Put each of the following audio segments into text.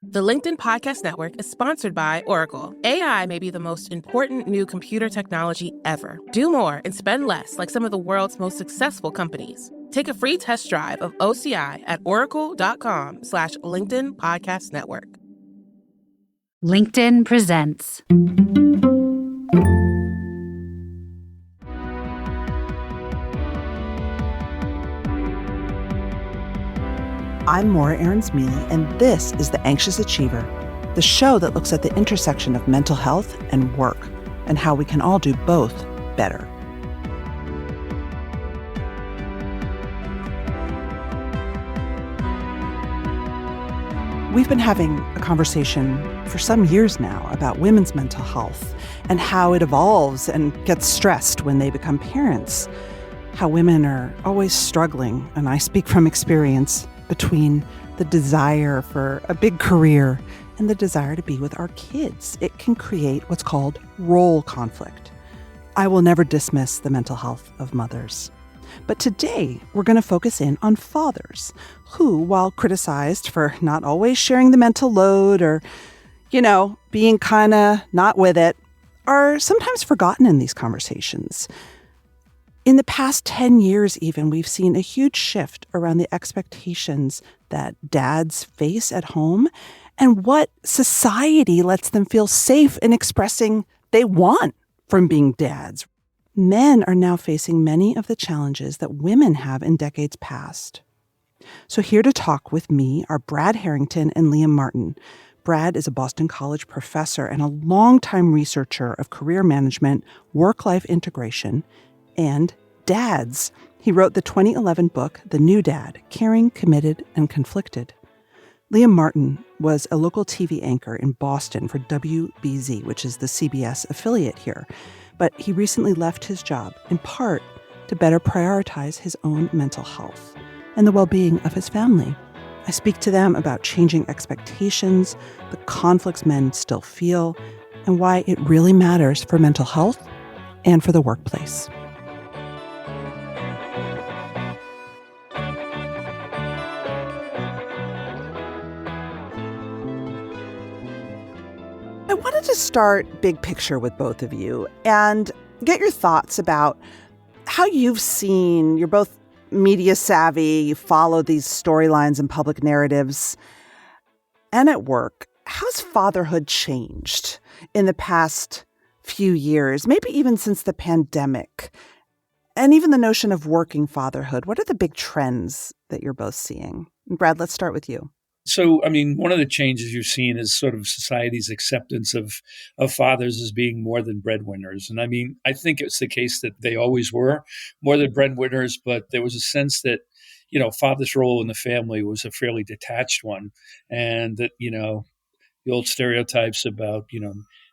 The LinkedIn Podcast Network is sponsored by Oracle. AI may be the most important new computer technology ever. Do more and spend less like some of the world's most successful companies. Take a free test drive of OCI at oracle.com/LinkedIn Podcast Network. LinkedIn presents. I'm Maura Aarons-Mele, and this is The Anxious Achiever, the show that looks at the intersection of mental health and work, and how we can all do both better. We've been having a conversation for some years now about women's mental health and how it evolves and gets stressed when they become parents, how women are always struggling, and I speak from experience, between the desire for a big career and the desire to be with our kids. It can create what's called role conflict. I will never dismiss the mental health of mothers. But today, we're going to focus in on fathers who, while criticized for not always sharing the mental load or, being kind of not with it, are sometimes forgotten in these conversations. In the past 10 years even, we've seen a huge shift around the expectations that dads face at home and what society lets them feel safe in expressing they want from being dads. Men are now facing many of the challenges that women have in decades past. So here to talk with me are Brad Harrington and Liam Martin. Brad is a Boston College professor and a longtime researcher of career management, work-life integration, and dads. He wrote the 2011 book, The New Dad, Caring, Committed, and Conflicted. Liam Martin was a local TV anchor in Boston for WBZ, which is the CBS affiliate here. But he recently left his job, in part to better prioritize his own mental health and the well-being of his family. I speak to them about changing expectations, the conflicts men still feel, and why it really matters for mental health and for the workplace. I wanted to start big picture with both of you and get your thoughts about how you've seen, you're both media savvy, you follow these storylines and public narratives, and at work. How's fatherhood changed in the past few years, maybe even since the pandemic? And even the notion of working fatherhood. What are the big trends that you're both seeing? Brad, let's start with you. So, one of the changes you've seen is sort of society's acceptance of fathers as being more than breadwinners. And I think it's the case that they always were more than breadwinners, but there was a sense that, father's role in the family was a fairly detached one. And that, the old stereotypes about,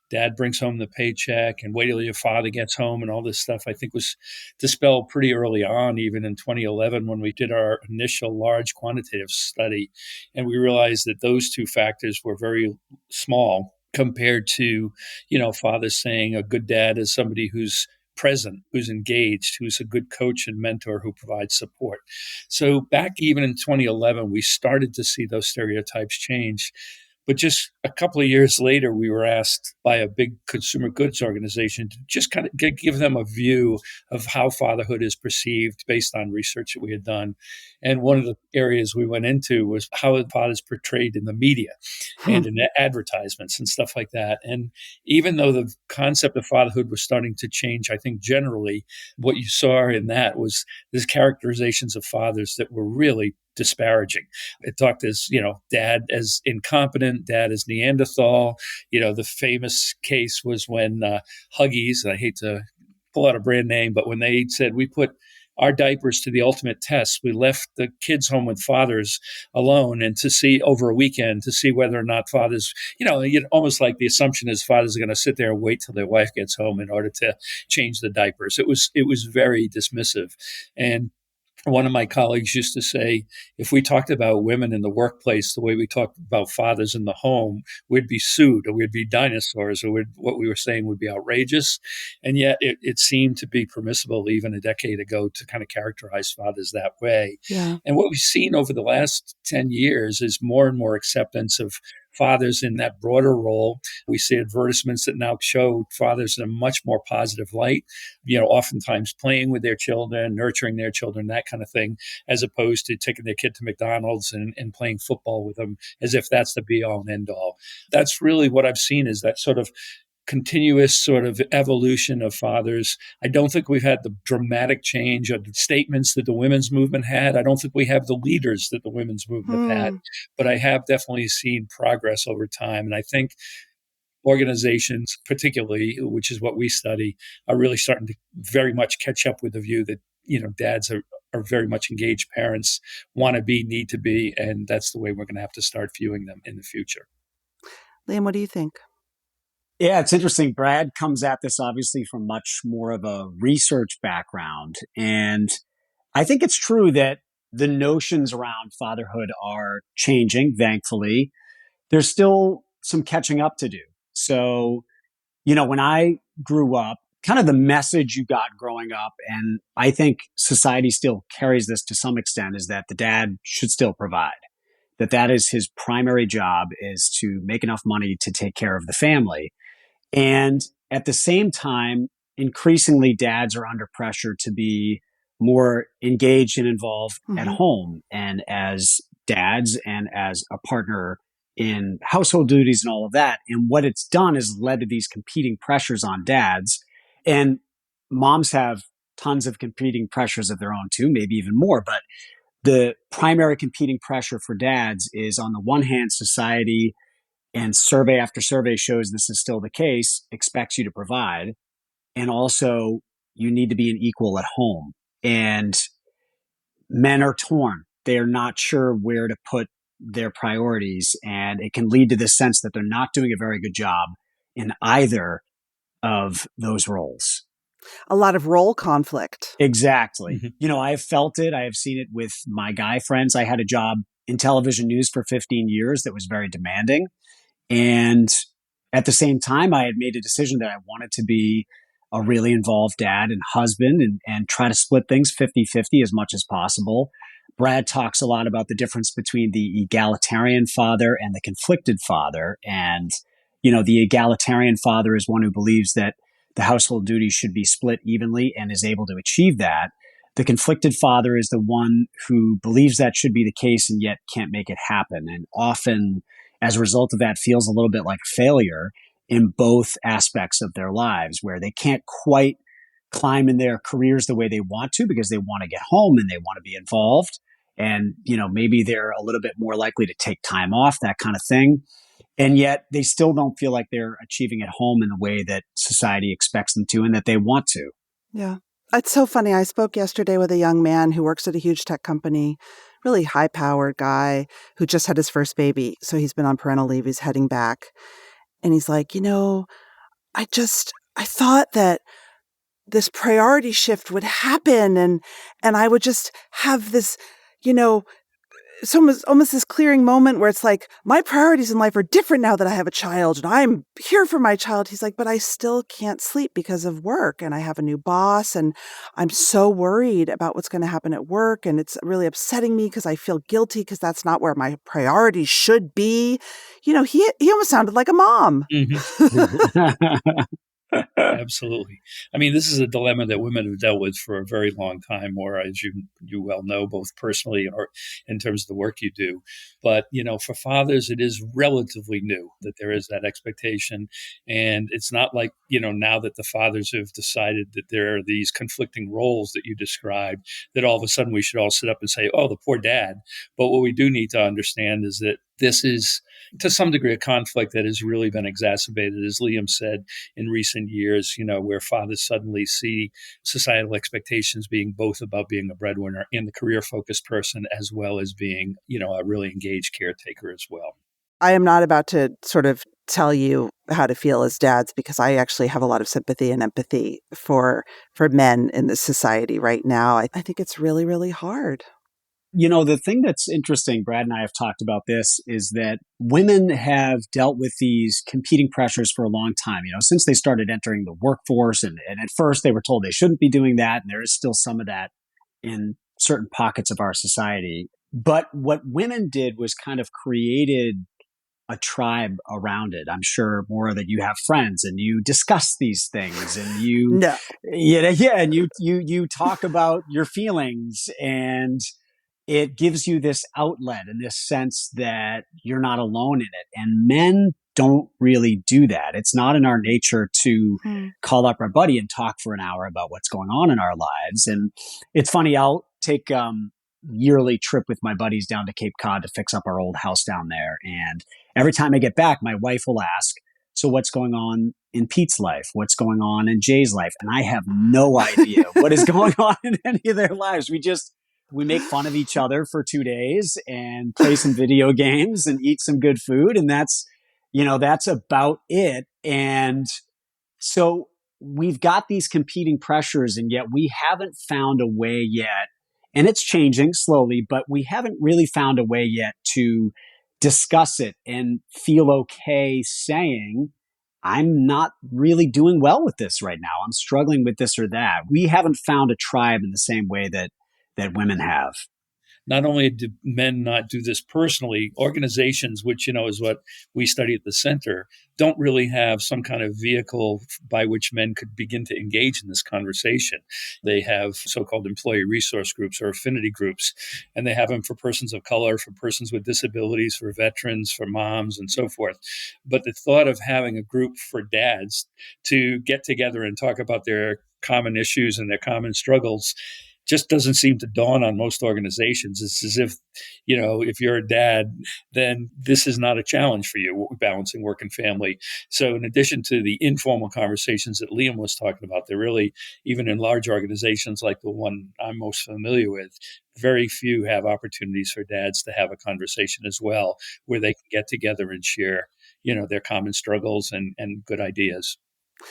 dad brings home the paycheck and wait till your father gets home and all this stuff, I think was dispelled pretty early on, even in 2011 when we did our initial large quantitative study. And we realized that those two factors were very small compared to, fathers saying a good dad is somebody who's present, who's engaged, who's a good coach and mentor who provides support. So back even in 2011, we started to see those stereotypes change. But just a couple of years later, we were asked by a big consumer goods organization to just kind of give them a view of how fatherhood is perceived based on research that we had done. And one of the areas we went into was how the father is portrayed in the media and in advertisements and stuff like that. And even though the concept of fatherhood was starting to change, I think generally what you saw in that was these characterizations of fathers that were really disparaging. It talked as, dad as incompetent, dad as Neanderthal. The famous case was when Huggies, and I hate to pull out a brand name, but when they said we put our diapers to the ultimate test, we left the kids home with fathers alone and to see over a weekend to see whether or not fathers, almost like the assumption is fathers are going to sit there and wait till their wife gets home in order to change the diapers. It was very dismissive. And one of my colleagues used to say, if we talked about women in the workplace the way we talked about fathers in the home, we'd be sued or we'd be dinosaurs or what we were saying would be outrageous. And yet it seemed to be permissible even a decade ago to kind of characterize fathers that way. Yeah. And what we've seen over the last 10 years is more and more acceptance of fathers in that broader role. We see advertisements that now show fathers in a much more positive light, oftentimes playing with their children, nurturing their children, that kind of thing, as opposed to taking their kid to McDonald's and playing football with them as if that's the be all and end all. That's really what I've seen, is that sort of continuous sort of evolution of fathers. I don't think we've had the dramatic change of the statements that the women's movement had. I don't think we have the leaders that the women's movement have had, but I have definitely seen progress over time. And I think organizations, particularly, which is what we study, are really starting to very much catch up with the view that, dads are very much engaged parents, want to be, need to be, and that's the way we're going to have to start viewing them in the future. Liam, what do you think? Yeah, it's interesting. Brad comes at this obviously from much more of a research background. And I think it's true that the notions around fatherhood are changing, thankfully. There's still some catching up to do. So, when I grew up, kind of the message you got growing up, and I think society still carries this to some extent, is that the dad should still provide, that is his primary job, is to make enough money to take care of the family. And at the same time, increasingly dads are under pressure to be more engaged and involved at home, and as dads and as a partner in household duties and all of that. And what it's done is led to these competing pressures on dads. And moms have tons of competing pressures of their own too, maybe even more. But the primary competing pressure for dads is, on the one hand, society, and survey after survey shows this is still the case, expects you to provide. And also, you need to be an equal at home. And men are torn. They are not sure where to put their priorities. And it can lead to this sense that they're not doing a very good job in either of those roles. A lot of role conflict. Exactly. I have felt it. I have seen it with my guy friends. I had a job in television news for 15 years that was very demanding. And at the same time, I had made a decision that I wanted to be a really involved dad and husband, and try to split things 50-50 as much as possible. Brad talks a lot about the difference between the egalitarian father and the conflicted father. And, the egalitarian father is one who believes that the household duties should be split evenly and is able to achieve that. The conflicted father is the one who believes that should be the case and yet can't make it happen. And often, as a result of that, feels a little bit like failure in both aspects of their lives, where they can't quite climb in their careers the way they want to because they want to get home and they want to be involved. And, maybe they're a little bit more likely to take time off, that kind of thing. And yet they still don't feel like they're achieving at home in the way that society expects them to and that they want to. Yeah. It's so funny. I spoke yesterday with a young man who works at a huge tech company, really high-powered guy who just had his first baby. So he's been on parental leave. He's heading back. And he's like, I thought that this priority shift would happen and I would just have this, it's almost this clearing moment where it's like, my priorities in life are different now that I have a child and I'm here for my child. He's like, but I still can't sleep because of work and I have a new boss and I'm so worried about what's going to happen at work. And it's really upsetting me because I feel guilty because that's not where my priorities should be. He almost sounded like a mom. Absolutely. I mean, this is a dilemma that women have dealt with for a very long time, or as you well know, both personally or in terms of the work you do. But, for fathers, it is relatively new that there is that expectation. And it's not like, now that the fathers have decided that there are these conflicting roles that you described, that all of a sudden we should all sit up and say, oh, the poor dad. But what we do need to understand is that this is, to some degree, a conflict that has really been exacerbated, as Liam said, in recent years, where fathers suddenly see societal expectations being both about being a breadwinner and the career-focused person, as well as being, a really engaged caretaker as well. I am not about to sort of tell you how to feel as dads, because I actually have a lot of sympathy and empathy for men in this society right now. I think it's really, really hard. The thing that's interesting, Brad and I have talked about this, is that women have dealt with these competing pressures for a long time, since they started entering the workforce. And at first they were told they shouldn't be doing that. And there is still some of that in certain pockets of our society. But what women did was kind of created a tribe around it. I'm sure, Maura, that you have friends and you discuss these things and No. and you talk about your feelings, and it gives you this outlet and this sense that you're not alone in it. And men don't really do that. It's not in our nature to call up our buddy and talk for an hour about what's going on in our lives. And it's funny, I'll take yearly trip with my buddies down to Cape Cod to fix up our old house down there. And every time I get back, my wife will ask, so what's going on in Pete's life? What's going on in Jay's life? And I have no idea what is going on in any of their lives. We make fun of each other for 2 days and play some video games and eat some good food. And that's about it. And so we've got these competing pressures, and yet we haven't found a way yet. And it's changing slowly, but we haven't really found a way yet to discuss it and feel okay saying, I'm not really doing well with this right now. I'm struggling with this or that. We haven't found a tribe in the same way that women have. Not only do men not do this personally, organizations, which, is what we study at the center, don't really have some kind of vehicle by which men could begin to engage in this conversation. They have so-called employee resource groups or affinity groups, and they have them for persons of color, for persons with disabilities, for veterans, for moms, and so forth. But the thought of having a group for dads to get together and talk about their common issues and their common struggles just doesn't seem to dawn on most organizations. It's as if, if you're a dad, then this is not a challenge for you, balancing work and family. So in addition to the informal conversations that Liam was talking about, they're really, even in large organizations like the one I'm most familiar with, very few have opportunities for dads to have a conversation as well, where they can get together and share, their common struggles and good ideas.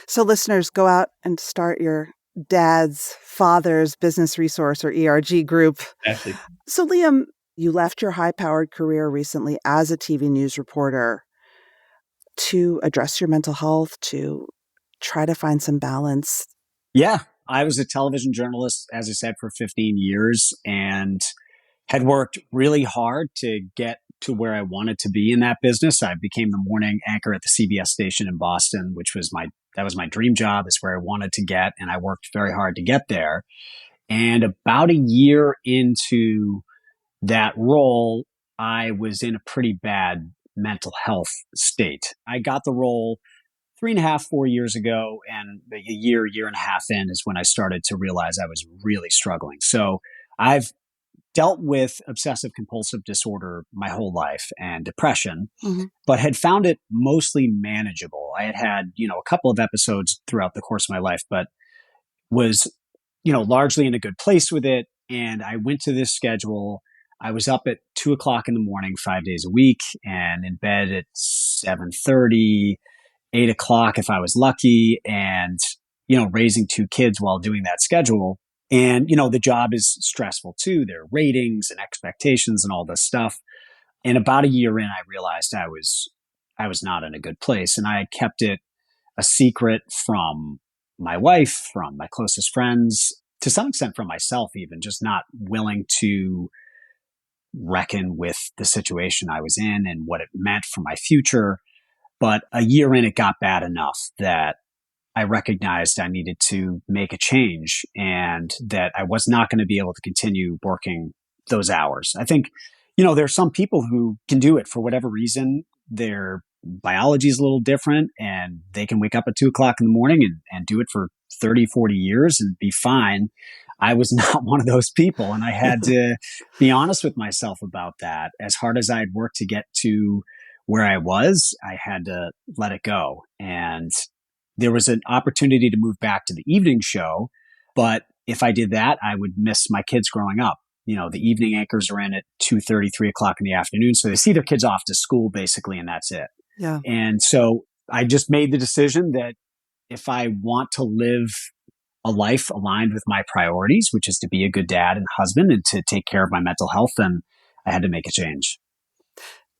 So listeners, go out and start your dad's father's business resource or ERG group. Exactly. So Liam, you left your high-powered career recently as a TV news reporter to address your mental health, to try to find some balance. Yeah, I was a television journalist, as I said, for 15 years and had worked really hard to get to where I wanted to be in that business. I became the morning anchor at the CBS station in Boston, which was my dream job. It's where I wanted to get, and I worked very hard to get there. And about a year into that role, I was in a pretty bad mental health state. I got the role 3.5, 4 years ago, and a year and a half in is when I started to realize I was really struggling. So I've dealt with obsessive compulsive disorder my whole life and depression, but had found it mostly manageable. I had a couple of episodes throughout the course of my life, but was, largely in a good place with it. And I went to this schedule. I was up at 2:00 in the morning, 5 days a week, and in bed at 7:30, 8:00 if I was lucky, and, raising 2 kids while doing that schedule. And, the job is stressful too. There are ratings and expectations and all this stuff. And about a year in, I realized I was not in a good place. And I had kept it a secret from my wife, from my closest friends, to some extent from myself, even just not willing to reckon with the situation I was in and what it meant for my future. But a year in, it got bad enough that I recognized I needed to make a change and that I was not going to be able to continue working those hours. I think, there are some people who can do it for whatever reason. Their biology is a little different and they can wake up at 2:00 in the morning and do it for 30, 40 years and be fine. I was not one of those people. And I had to be honest with myself about that. As hard as I had worked to get to where I was, I had to let it go. And there was an opportunity to move back to the evening show, but if I did that, I would miss my kids growing up. The evening anchors are in at 2:30, 3:00 in the afternoon. So they see their kids off to school basically, and that's it. Yeah. And so I just made the decision that if I want to live a life aligned with my priorities, which is to be a good dad and husband and to take care of my mental health, then I had to make a change.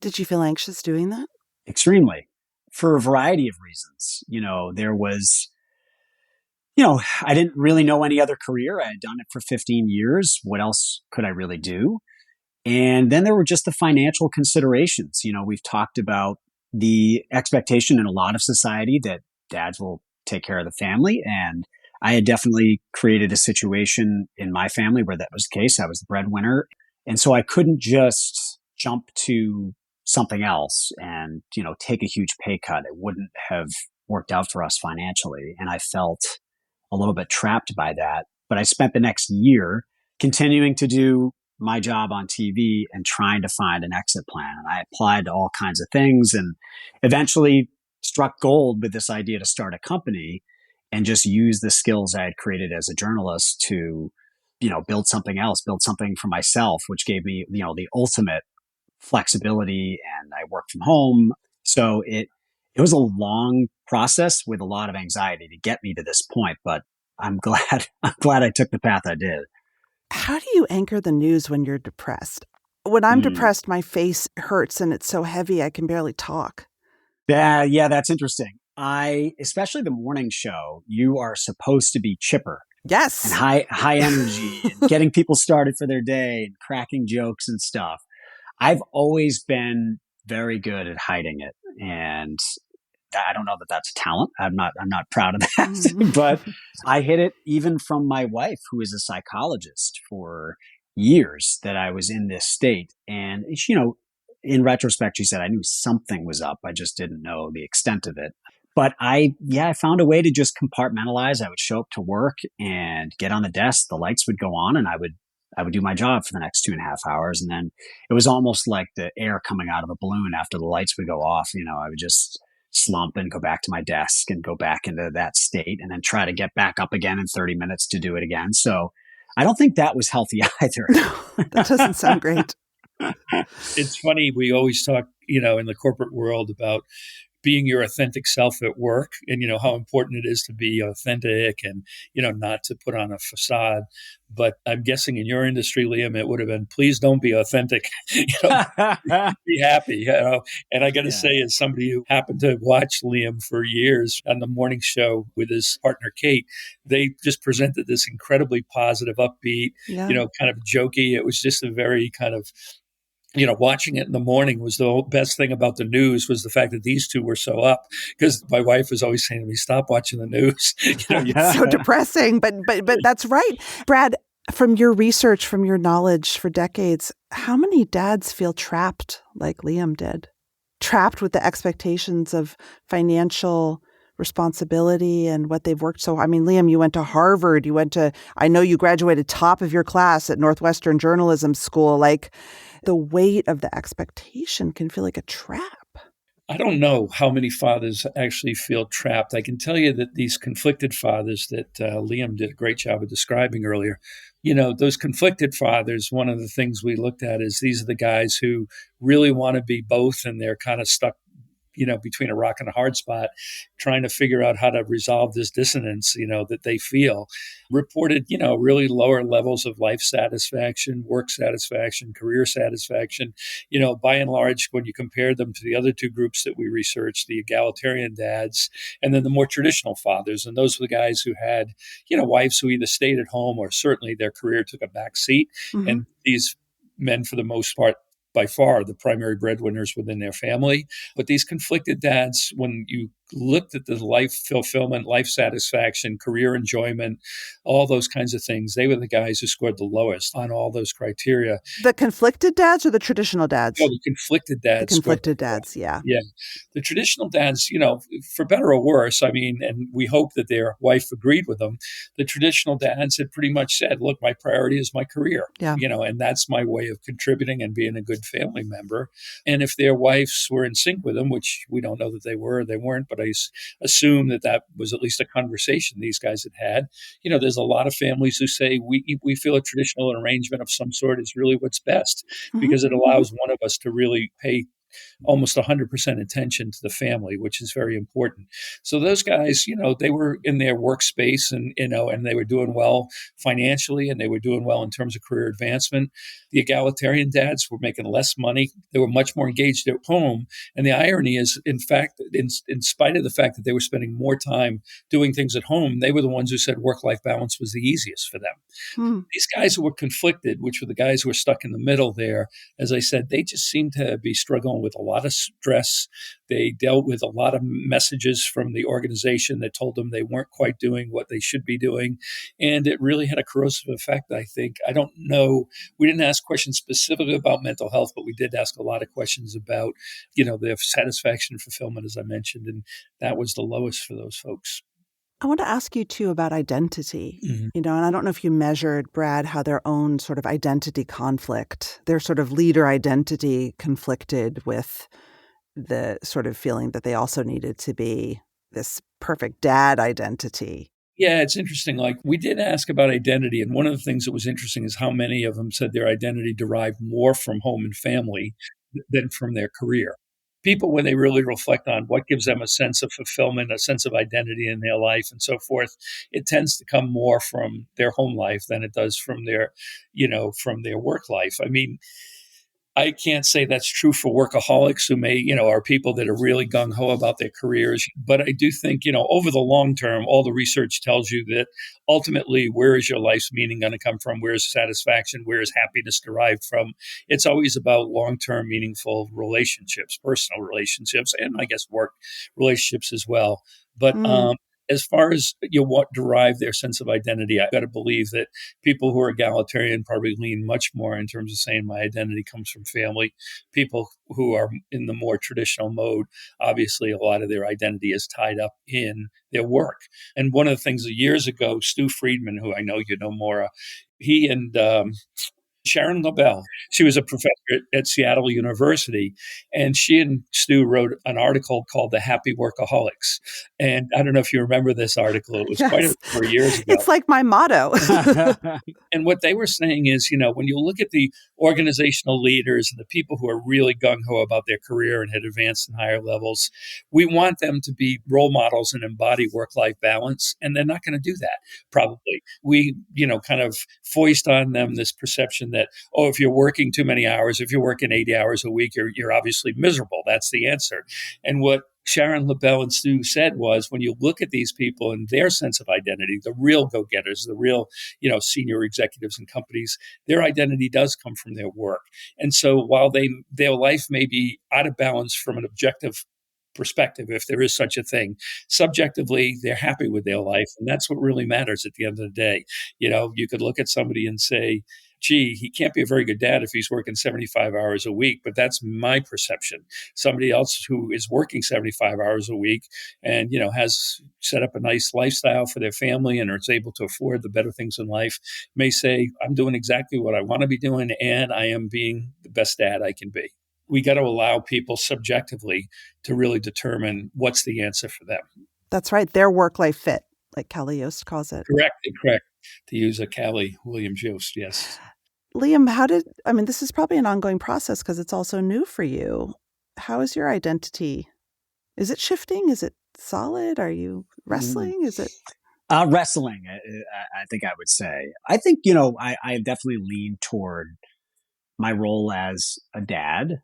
Did you feel anxious doing that? Extremely. For a variety of reasons. There was, I didn't really know any other career. I had done it for 15 years. What else could I really do? And then there were just the financial considerations. We've talked about the expectation in a lot of society that dads will take care of the family. And I had definitely created a situation in my family where that was the case. I was the breadwinner. And so I couldn't just jump to something else and, take a huge pay cut. It wouldn't have worked out for us financially. And I felt a little bit trapped by that. But I spent the next year continuing to do my job on TV and trying to find an exit plan. And I applied to all kinds of things and eventually struck gold with this idea to start a company and just use the skills I had created as a journalist to, build something else, build something for myself, which gave me, the ultimate flexibility, and I worked from home. So it was a long process with a lot of anxiety to get me to this point, but I'm glad I took the path I did. How do you anchor the news when you're depressed? When I'm depressed, my face hurts and it's so heavy I can barely talk. Yeah, that's interesting. Especially the morning show, you are supposed to be chipper. Yes. And high energy and getting people started for their day and cracking jokes and stuff. I've always been very good at hiding it. And I don't know that that's a talent. I'm not proud of that, but I hid it even from my wife, who is a psychologist for years, that I was in this state. And, in retrospect, she said, I knew something was up. I just didn't know the extent of it. But I found a way to just compartmentalize. I would show up to work and get on the desk. The lights would go on and I would do my job for the next 2.5 hours. And then it was almost like the air coming out of a balloon after the lights would go off. I would just slump and go back to my desk and go back into that state and then try to get back up again in 30 minutes to do it again. So I don't think that was healthy either. That doesn't sound great. It's funny. We always talk, in the corporate world about being your authentic self at work and, how important it is to be authentic and, not to put on a facade. But I'm guessing in your industry, Liam, it would have been, please don't be authentic, be happy, And I got to say, as somebody who happened to watch Liam for years on the morning show with his partner, Kate, they just presented this incredibly positive, upbeat, kind of jokey. It was just a very kind of, watching it in the morning was the best thing about the news was the fact that these two were so up, because my wife was always saying to me, stop watching the news. It's so depressing, but that's right. Brad, from your research, from your knowledge for decades, how many dads feel trapped like Liam did? Trapped with the expectations of financial responsibility and what they've worked. So, Liam, you went to Harvard, I know you graduated top of your class at Northwestern Journalism School. Like, the weight of the expectation can feel like a trap. I don't know how many fathers actually feel trapped. I can tell you that these conflicted fathers that Liam did a great job of describing earlier, those conflicted fathers, one of the things we looked at is these are the guys who really want to be both, and they're kind of stuck between a rock and a hard spot, trying to figure out how to resolve this dissonance, that they feel. Reported, really lower levels of life satisfaction, work satisfaction, career satisfaction. By and large, when you compare them to the other two groups that we researched, the egalitarian dads, and then the more traditional fathers. And those were the guys who had, wives who either stayed at home or certainly their career took a back seat. Mm-hmm. And these men, for the most part, by far the primary breadwinners within their family. But these conflicted dads, when you looked at the life fulfillment, life satisfaction, career enjoyment, all those kinds of things, they were the guys who scored the lowest on all those criteria. The conflicted dads or the traditional dads? No, the conflicted dads. The conflicted dads, yeah. Yeah. The traditional dads, for better or worse, and we hope that their wife agreed with them, the traditional dads had pretty much said, look, my priority is my career, and that's my way of contributing and being a good family member. And if their wives were in sync with them, which we don't know that they were or they weren't, but I assume that was at least a conversation these guys had. There's a lot of families who say we feel a traditional arrangement of some sort is really what's best, because it allows one of us to really pay almost 100% attention to the family, which is very important. So those guys, they were in their workspace and they were doing well financially, and they were doing well in terms of career advancement. The egalitarian dads were making less money. They were much more engaged at home. And the irony is, in fact, in spite of the fact that they were spending more time doing things at home, they were the ones who said work-life balance was the easiest for them. These guys who were conflicted, which were the guys who were stuck in the middle there, as I said, they just seemed to be struggling dealing with a lot of stress. They dealt with a lot of messages from the organization that told them they weren't quite doing what they should be doing. And it really had a corrosive effect, I think. I don't know. We didn't ask questions specifically about mental health, but we did ask a lot of questions about, their satisfaction and fulfillment, as I mentioned. And that was the lowest for those folks. I want to ask you too about identity, Mm-hmm. and I don't know if you measured, Brad, how their own sort of identity conflict, their sort of leader identity conflicted with the sort of feeling that they also needed to be this perfect dad identity. Yeah, it's interesting. Like, we did ask about identity. And one of the things that was interesting is how many of them said their identity derived more from home and family than from their career. People, when they really reflect on what gives them a sense of fulfillment, a sense of identity in their life and so forth, it tends to come more from their home life than it does from from their work life. I mean, I can't say that's true for workaholics who may, are people that are really gung ho about their careers. But I do think, over the long term, all the research tells you that ultimately, where is your life's meaning going to come from? Where is satisfaction? Where is happiness derived from? It's always about long term, meaningful relationships, personal relationships, and I guess work relationships as well. But as far as what derive their sense of identity, I've got to believe that people who are egalitarian probably lean much more in terms of saying my identity comes from family. People who are in the more traditional mode, obviously a lot of their identity is tied up in their work. And one of the things years ago, Stu Friedman, who I know you know, Maura, he and Sharon LaBelle. She was a professor at Seattle University, and she and Stu wrote an article called "The Happy Workaholics." And I don't know if you remember this article; it was quite a Yes. number of years ago. It's like my motto. And what they were saying is, when you look at the organizational leaders and the people who are really gung ho about their career and had advanced in higher levels, we want them to be role models and embody work life balance. And they're not going to do that, probably. We, kind of foist on them this perception that, oh, if you're working too many hours, if you're working 80 hours a week, you're obviously miserable. That's the answer. And what Sharon LaBelle and Stu said was, when you look at these people and their sense of identity, the real go-getters, the real, senior executives in companies, their identity does come from their work. And so while their life may be out of balance from an objective perspective, if there is such a thing, subjectively, they're happy with their life. And that's what really matters at the end of the day. You could look at somebody and say, gee, he can't be a very good dad if he's working 75 hours a week, but that's my perception. Somebody else who is working 75 hours a week and, has set up a nice lifestyle for their family and is able to afford the better things in life may say, I'm doing exactly what I want to be doing and I am being the best dad I can be. We got to allow people subjectively to really determine what's the answer for them. That's right. Their work-life fit, like Callie Yost calls it. Correct. To use a Callie Williams Yost, yes. Liam, this is probably an ongoing process because it's also new for you. How is your identity? Is it shifting? Is it solid? Are you wrestling? Is it? Wrestling, I think I would say. I think, I definitely lean toward my role as a dad.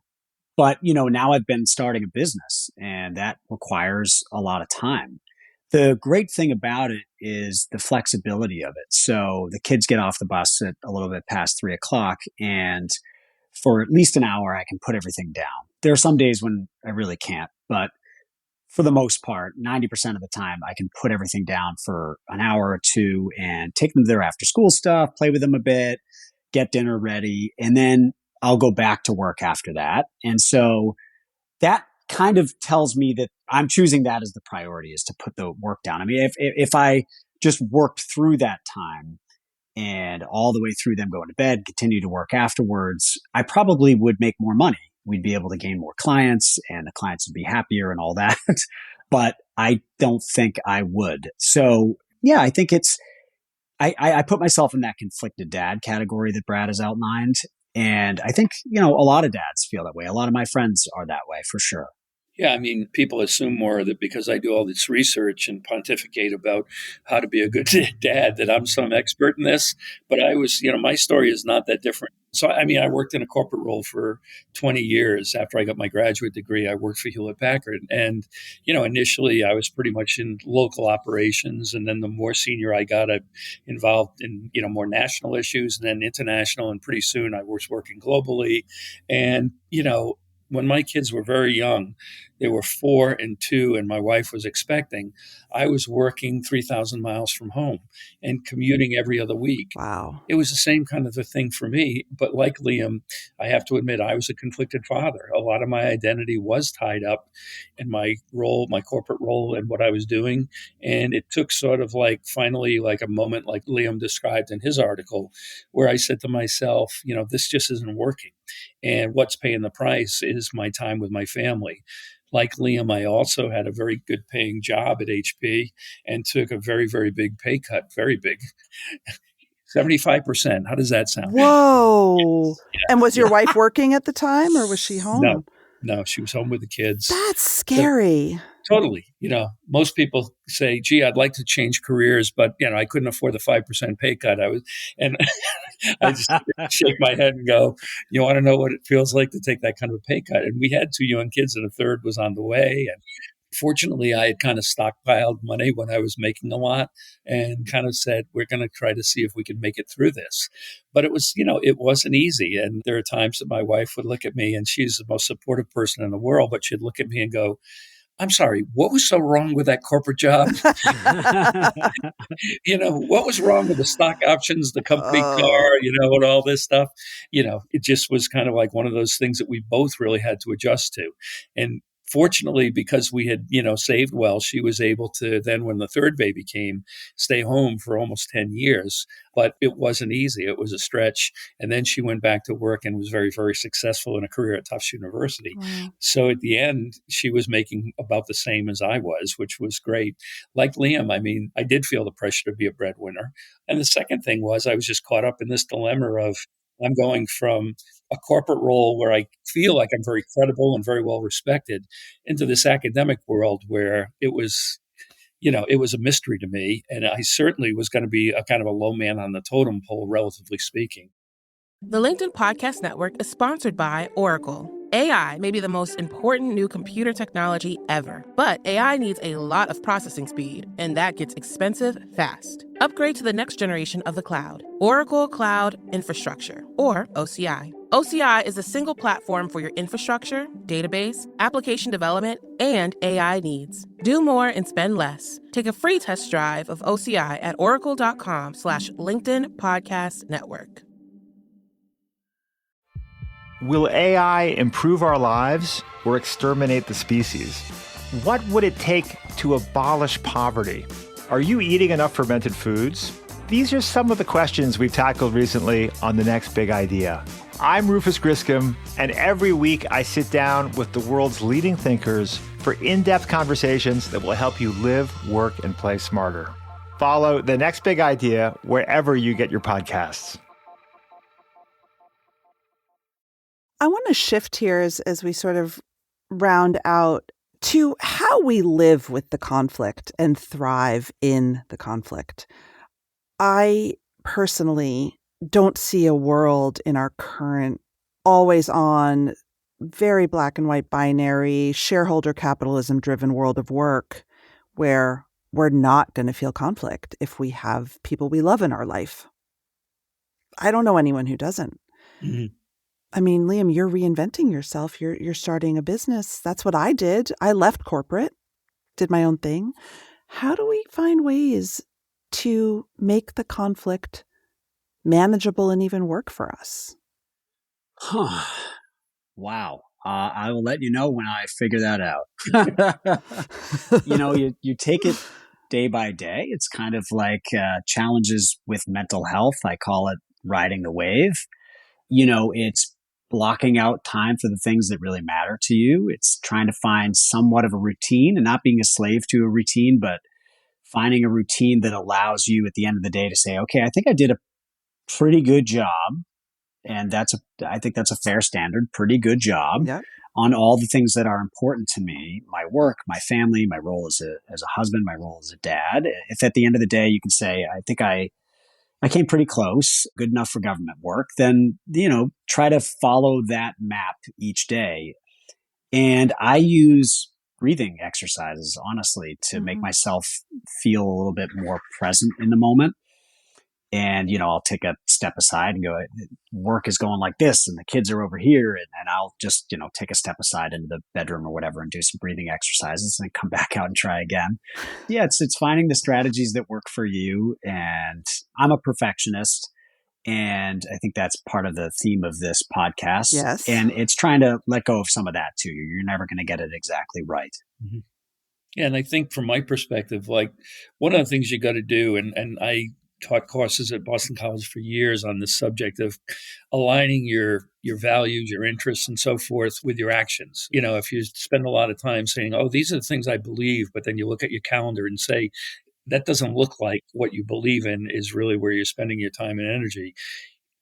But, now I've been starting a business and that requires a lot of time. The great thing about it is the flexibility of it. So the kids get off the bus at a little bit past 3:00, and for at least an hour, I can put everything down. There are some days when I really can't, but for the most part, 90% of the time, I can put everything down for an hour or two and take them to their after school stuff, play with them a bit, get dinner ready, and then I'll go back to work after that. And so that kind of tells me that I'm choosing that as the priority, is to put the work down. I mean, if I just worked through that time and all the way through them going to bed, continue to work afterwards, I probably would make more money. We'd be able to gain more clients and the clients would be happier and all that. But I don't think I would. So yeah, I think I put myself in that conflicted dad category that Brad has outlined. And I think, a lot of dads feel that way. A lot of my friends are that way for sure. Yeah, I mean, people assume more that because I do all this research and pontificate about how to be a good dad, that I'm some expert in this. But I was, my story is not that different. So, I mean, I worked in a corporate role for 20 years. After I got my graduate degree, I worked for Hewlett Packard. And, initially I was pretty much in local operations. And then the more senior I got, I involved in, more national issues and then international. And pretty soon I was working globally. And, when my kids were very young, they were 4 and 2, and my wife was expecting, I was working 3,000 miles from home and commuting every other week. Wow. It was the same kind of a thing for me. But like Liam, I have to admit, I was a conflicted father. A lot of my identity was tied up in my role, my corporate role, and what I was doing. And it took sort of like finally like a moment, like Liam described in his article, where I said to myself, this just isn't working. And what's paying the price is my time with my family. Like Liam, I also had a very good paying job at HP and took a very, very big pay cut, very big, 75%. How does that sound? Whoa. Yeah, And was your yeah. wife working at the time, or was she home? No, she was home with the kids. That's scary. Totally. Most people say, gee, I'd like to change careers, but, I couldn't afford the 5% pay cut. And I just shake my head and go, you want to know what it feels like to take that kind of a pay cut? And we had 2 young kids and a third was on the way. And fortunately, I had kind of stockpiled money when I was making a lot and kind of said, we're going to try to see if we can make it through this. But it was, it wasn't easy. And there are times that my wife would look at me, and she's the most supportive person in the world, but she'd look at me and go, I'm sorry, what was so wrong with that corporate job? What was wrong with the stock options, the company car, and all this stuff? It just was kind of like one of those things that we both really had to adjust to. And fortunately, because we had, saved well, she was able to then, when the third baby came, stay home for almost 10 years. But it wasn't easy. It was a stretch. And then she went back to work and was very, very successful in a career at Tufts University. Wow. So at the end, she was making about the same as I was, which was great. Like Liam, I did feel the pressure to be a breadwinner. And the second thing was I was just caught up in this dilemma of I'm going from a corporate role where I feel like I'm very credible and very well respected into this academic world where it was a mystery to me. And I certainly was going to be a kind of a low man on the totem pole, relatively speaking. The LinkedIn Podcast Network is sponsored by Oracle. AI may be the most important new computer technology ever, but AI needs a lot of processing speed, and that gets expensive fast. Upgrade to the next generation of the cloud, Oracle Cloud Infrastructure, or OCI. OCI is a single platform for your infrastructure, database, application development, and AI needs. Do more and spend less. Take a free test drive of OCI at oracle.com/LinkedIn Podcast Network. Will AI improve our lives or exterminate the species? What would it take to abolish poverty? Are you eating enough fermented foods? These are some of the questions we've tackled recently on The Next Big Idea. I'm Rufus Griscom, and every week I sit down with the world's leading thinkers for in-depth conversations that will help you live, work, and play smarter. Follow The Next Big Idea wherever you get your podcasts. I want to shift here as we sort of round out to how we live with the conflict and thrive in the conflict. I personally don't see a world in our current always on, very black and white binary, shareholder capitalism driven world of work where we're not going to feel conflict if we have people we love in our life. I don't know anyone who doesn't. Mm-hmm. I mean, Liam, you're reinventing yourself. You're starting a business. That's what I did. I left corporate, did my own thing. How do we find ways to make the conflict manageable and even work for us? Wow. I will let you know when I figure that out. You take it day by day. It's kind of like challenges with mental health. I call it riding the wave. It's blocking out time for the things that really matter to you. It's trying to find somewhat of a routine and not being a slave to a routine, but finding a routine that allows you at the end of the day to say, okay, I think I did a pretty good job. And I think that's a fair standard, pretty good job on all the things that are important to me, my work, my family, my role as a husband, my role as a dad. If at the end of the day, you can say, I think I came pretty close, good enough for government work, then, try to follow that map each day. And I use breathing exercises, honestly, to make myself feel a little bit more present in the moment. And, I'll take a step aside and go, work is going like this and the kids are over here. And I'll just, take a step aside into the bedroom or whatever and do some breathing exercises and come back out and try again. Yeah, it's finding the strategies that work for you. And I'm a perfectionist. And I think that's part of the theme of this podcast. Yes. And it's trying to let go of some of that too. You're never going to get it exactly right. Mhm. Yeah, and I think from my perspective, like one of the things you got to do, and I taught courses at Boston College for years on this subject of aligning your values, your interests, and so forth with your actions. If you spend a lot of time saying, "Oh, these are the things I believe," but then you look at your calendar and say, "That doesn't look like what you believe in is really where you're spending your time and energy."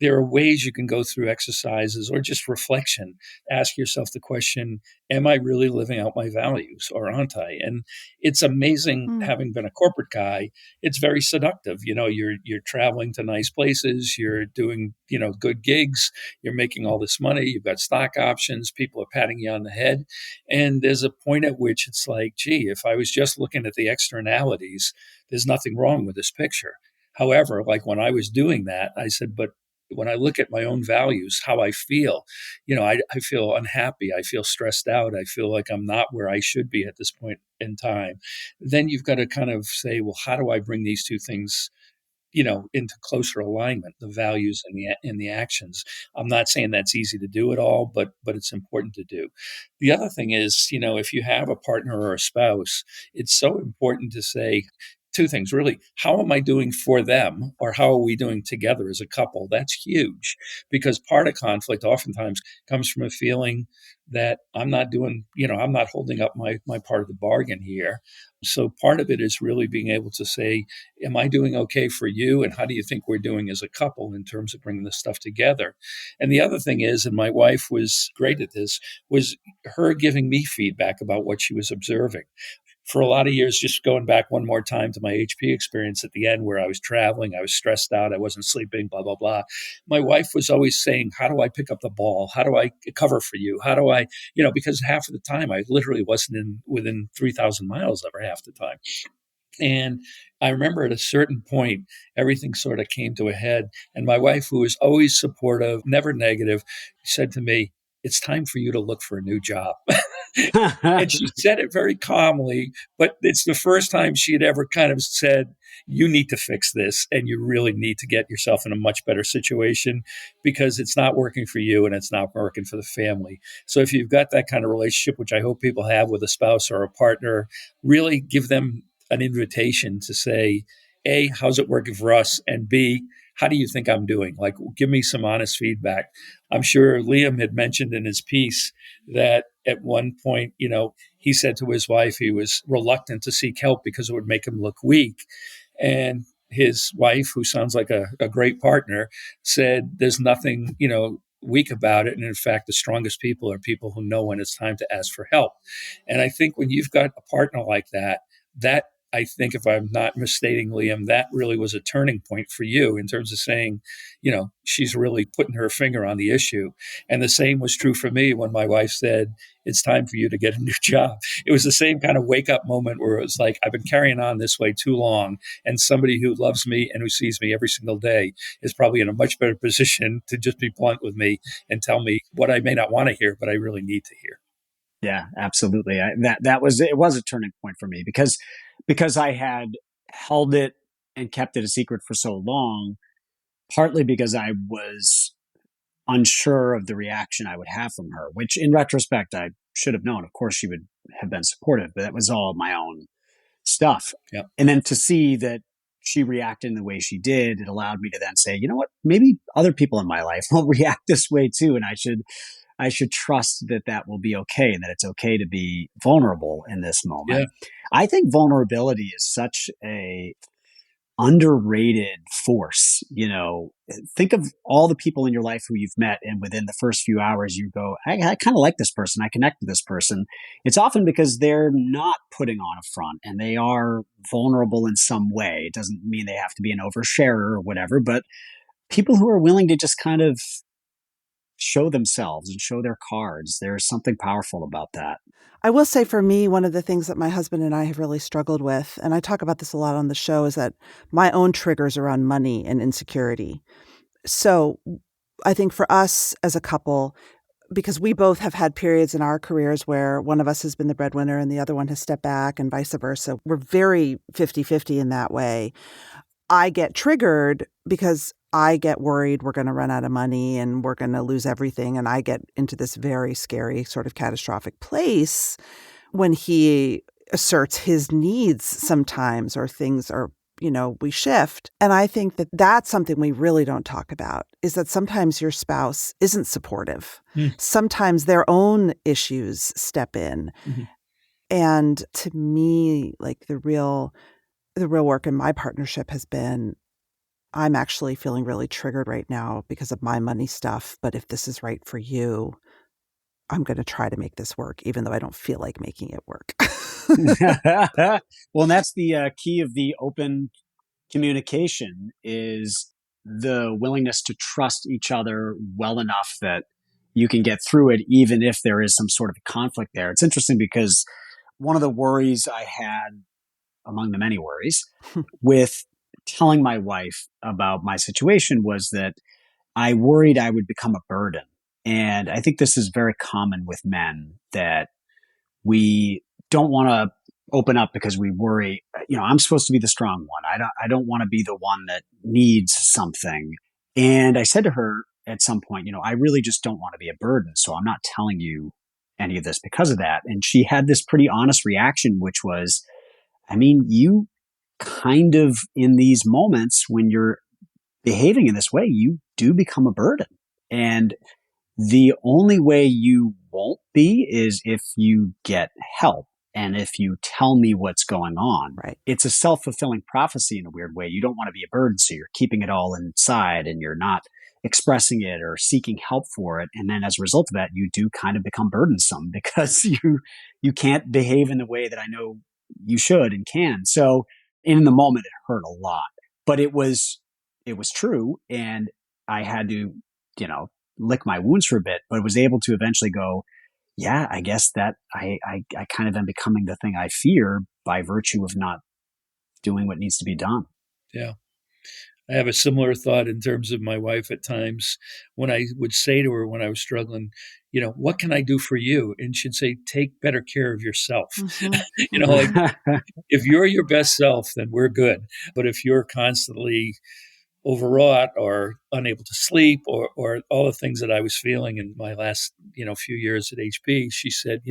There are ways you can go through exercises or just reflection. Ask yourself the question, am I really living out my values or aren't I? And it's amazing, Mm. having been a corporate guy, it's very seductive. You're traveling to nice places, you're doing, good gigs, you're making all this money, you've got stock options, people are patting you on the head. And there's a point at which it's like, gee, if I was just looking at the externalities, there's nothing wrong with this picture. However, like when I was doing that, I said, but when I look at my own values, how I feel, I feel unhappy. I feel stressed out. I feel like I'm not where I should be at this point in time. Then you've got to kind of say, well, how do I bring these two things into closer alignment, the values and the actions. I'm not saying that's easy to do at all, but it's important to do. The other thing is, if you have a partner or a spouse, it's so important to say two things really. How am I doing for them, or how are we doing together as a couple? That's huge, because part of conflict oftentimes comes from a feeling that I'm not doing, I'm not holding up my part of the bargain here. So part of it is really being able to say, am I doing okay for you? And how do you think we're doing as a couple in terms of bringing this stuff together? And the other thing is, and my wife was great at this, was her giving me feedback about what she was observing. For a lot of years, just going back one more time to my HP experience at the end where I was traveling, I was stressed out, I wasn't sleeping, blah, blah, blah. My wife was always saying, how do I pick up the ball? How do I cover for you? How do I, because half of the time I literally wasn't within 3,000 miles ever half the time. And I remember at a certain point, everything sort of came to a head. And my wife, who was always supportive, never negative, said to me, it's time for you to look for a new job. And she said it very calmly, but it's the first time she had ever kind of said, you need to fix this and you really need to get yourself in a much better situation because it's not working for you and it's not working for the family. So if you've got that kind of relationship, which I hope people have with a spouse or a partner, really give them an invitation to say, A, how's it working for us? And B, how do you think I'm doing? Like, give me some honest feedback. I'm sure Liam had mentioned in his piece that at one point, he said to his wife he was reluctant to seek help because it would make him look weak. And his wife, who sounds like a great partner, said there's nothing, weak about it. And in fact, the strongest people are people who know when it's time to ask for help. And I think when you've got a partner like that, I think, if I'm not misstating Liam, that really was a turning point for you in terms of saying, she's really putting her finger on the issue. And the same was true for me when my wife said, it's time for you to get a new job. It was the same kind of wake up moment where it was like, I've been carrying on this way too long. And somebody who loves me and who sees me every single day is probably in a much better position to just be blunt with me and tell me what I may not want to hear, but I really need to hear. Yeah, absolutely. It was a turning point for me because I had held it and kept it a secret for so long, partly because I was unsure of the reaction I would have from her, which in retrospect, I should have known. Of course, she would have been supportive, but that was all my own stuff. Yeah. And then to see that she reacted in the way she did, it allowed me to then say, you know what, maybe other people in my life will react this way too. And I should trust that that will be okay and that it's okay to be vulnerable in this moment. Yeah. I think vulnerability is such a underrated force. Think of all the people in your life who you've met, and within the first few hours you go, I kind of like this person, I connect with this person. It's often because they're not putting on a front and they are vulnerable in some way. It doesn't mean they have to be an oversharer or whatever, but people who are willing to just kind of show themselves and show their cards. There's something powerful about that. I will say for me, one of the things that my husband and I have really struggled with, and I talk about this a lot on the show, is that my own triggers around money and insecurity. So I think for us as a couple, because we both have had periods in our careers where one of us has been the breadwinner and the other one has stepped back and vice versa, we're very 50-50 in that way. I get triggered because I get worried we're going to run out of money and we're going to lose everything. And I get into this very scary sort of catastrophic place when he asserts his needs sometimes, or things are, we shift. And I think that that's something we really don't talk about, is that sometimes your spouse isn't supportive. Sometimes their own issues step in. Mm-hmm. And to me, like the real work in my partnership has been, I'm actually feeling really triggered right now because of my money stuff. But if this is right for you, I'm going to try to make this work, even though I don't feel like making it work. Well, and that's the key of the open communication, is the willingness to trust each other well enough that you can get through it, even if there is some sort of conflict there. It's interesting because one of the worries I had, among the many worries, with telling my wife about my situation, was that I worried I would become a burden. And I think this is very common with men, that we don't want to open up because we worry, I'm supposed to be the strong one. I don't want to be the one that needs something. And I said to her at some point, I really just don't want to be a burden. So I'm not telling you any of this because of that. And she had this pretty honest reaction, which was, you kind of, in these moments when you're behaving in this way, you do become a burden. And the only way you won't be is if you get help and if you tell me what's going on. Right. It's a self-fulfilling prophecy in a weird way. You don't want to be a burden, so you're keeping it all inside and you're not expressing it or seeking help for it. And then as a result of that, you do kind of become burdensome because you can't behave in the way that I know you should and can. So in the moment, it hurt a lot, but it was true. And I had to, lick my wounds for a bit, but was able to eventually go, yeah, I guess that I kind of am becoming the thing I fear by virtue of not doing what needs to be done. Yeah. I have a similar thought in terms of my wife at times, when I would say to her when I was struggling, what can I do for you? And she'd say, take better care of yourself. Mm-hmm. Like, if you're your best self, then we're good. But if you're constantly overwrought or unable to sleep or all the things that I was feeling in my last, few years at HP, she said,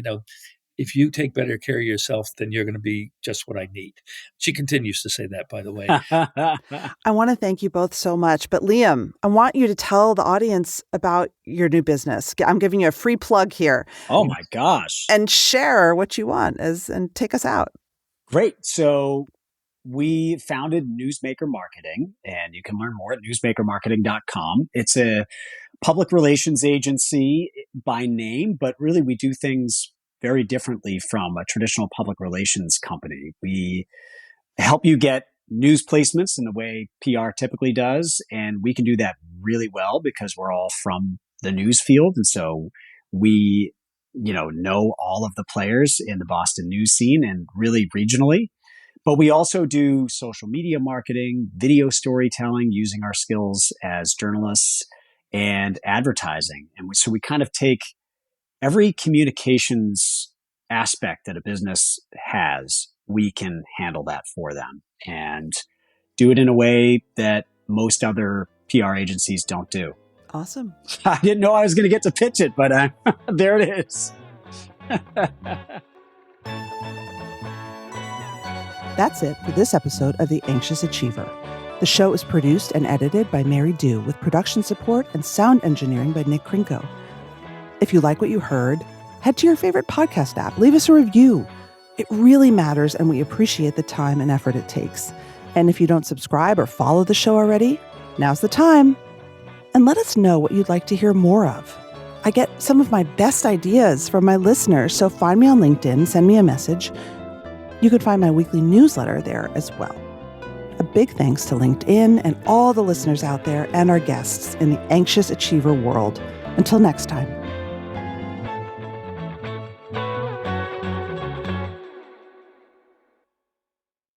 if you take better care of yourself, then you're going to be just what I need. She continues to say that, by the way. I want to thank you both so much. But Liam, I want you to tell the audience about your new business. I'm giving you a free plug here. Oh my gosh. And share what you want and take us out. Great. So we founded Newsmaker Marketing, and you can learn more at newsmakermarketing.com. It's a public relations agency by name, but really we do things very differently from a traditional public relations company. We help you get news placements in the way PR typically does, and we can do that really well because we're all from the news field. And so we, know all of the players in the Boston news scene and really regionally. But we also do social media marketing, video storytelling, using our skills as journalists, and advertising. And so we kind of take every communications aspect that a business has, we can handle that for them and do it in a way that most other PR agencies don't do. Awesome. I didn't know I was going to get to pitch it, but there it is. That's it for this episode of The Anxious Achiever. The show is produced and edited by Mary Dew, with production support and sound engineering by Nick Krinko. If you like what you heard, head to your favorite podcast app. Leave us a review. It really matters, and we appreciate the time and effort it takes. And if you don't subscribe or follow the show already, now's the time. And let us know what you'd like to hear more of. I get some of my best ideas from my listeners, so find me on LinkedIn, send me a message. You can find my weekly newsletter there as well. A big thanks to LinkedIn and all the listeners out there and our guests in the Anxious Achiever world. Until next time.